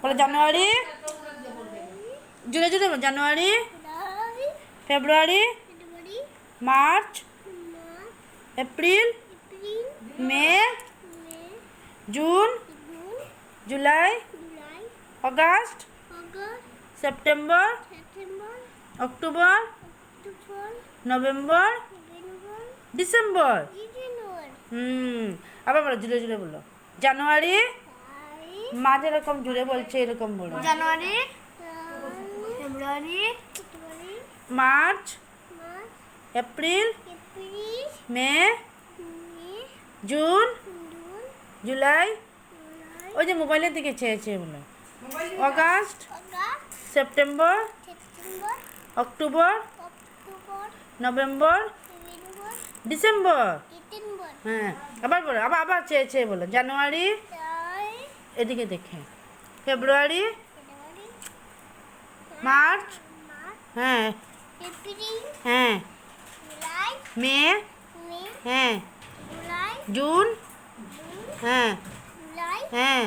বলো জানুয়ারি, জুড়ে জুড়ে বলো January, February, March, April, May, June, July, August, September, October, November, December. আবার বলো জুড়ে জুড়ে বলো। জানুয়ারি, মা যেরকম জুড়ে বলছে এরকম বলো। January, February, March, April, May, June, July, ওই যে মোবাইলের দিকে চেয়ে চেয়ে বলো। August, September, October, November, December. হ্যাঁ আবার বলো, আবার আবার চেয়ে চেয়ে বলো। জানুয়ারি, এদিকে দেখে, ফেব্রুয়ারি, মার্চ, হ্যাঁ হ্যাঁ, মে, হ্যাঁ, জুন, হ্যাঁ হ্যাঁ,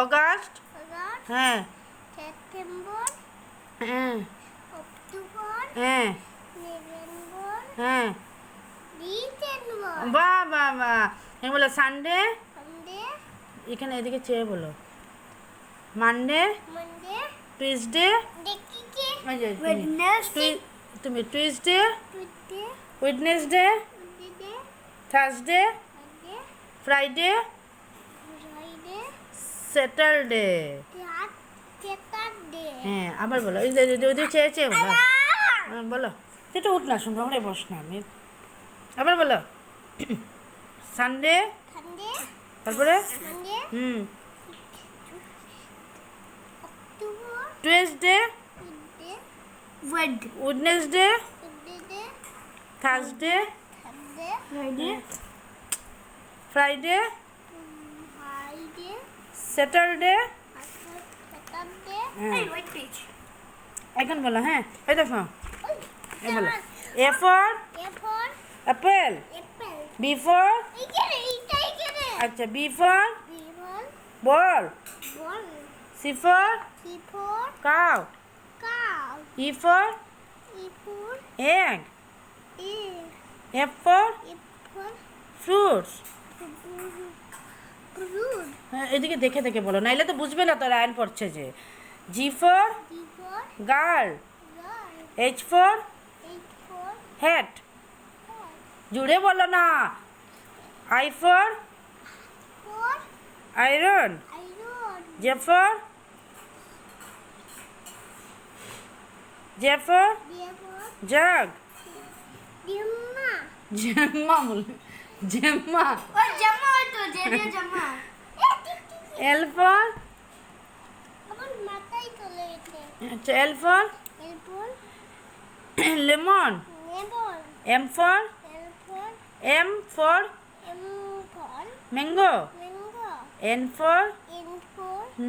অগাস্ট, হ্যাঁ হ্যাঁ হ্যাঁ হ্যাঁ, বাহ বাহ বাহ। হ্যাঁ বলো সানডে, এখানে এদিকে চেয়ে বলো। মানডে, টুইসডে, তুমি Tuesday, Wednesday, Thursday, Friday, Saturday. হ্যাঁ আবার বলো, ওই চেয়ে চেয়ে বলো। বলো সেটা উঠ না, শুনবো আমরা বস না আমি। আবার বলো সানডে, তারপরে Tuesday, Wednesday, Thursday, Friday, Saturday. এখন বলো, হ্যাঁ এই দেখো বলো। A for apple, B for, আচ্ছা B for ball, C for cow, E for egg, F for fruits। হ্যাঁ এদিকে দেখে দেখে বলো, নাইলে তো বুঝবে না তো লাইন পড়ছে যে। G for girl, H for hat, জুড়ে বলো না। I for iron, J for jug, জেম্মা বল, জেম্মা। L for, আচ্ছা L for lemon, M for mango, N for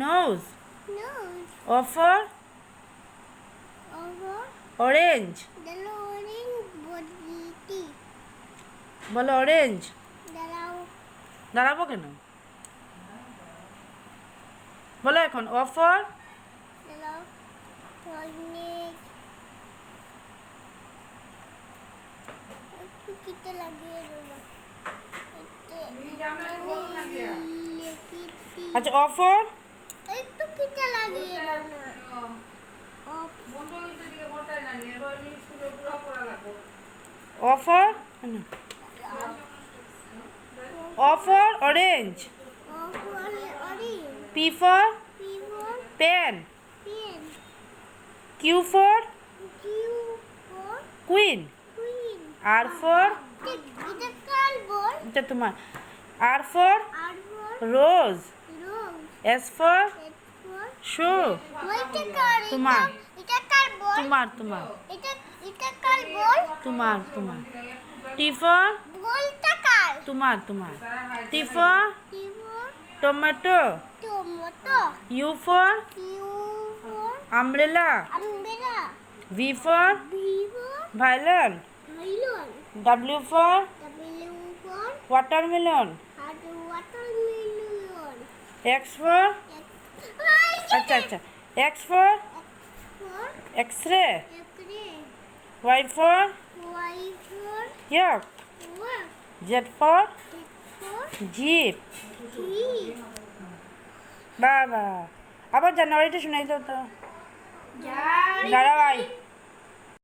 nose, O for orange, বলো অরেঞ্জ। দাঁড়াবো কেন বলো এখন। ও ফর আচ্ছা O for orange, P for pen, Q for queen, R for, এটা তোমার, R for rose, S for shoe, তোমার তোমার তোমার তোমার তোমার, T for তোমার তোমার, T for tomato, U for umbrella, V for violin, W for watermelon, X for আচ্ছা আচ্ছা X for X-ray. Y for yak. Z for jeep. বাবা আবার জানুয়ারিটা শোনাই তো। দাঁড়াও।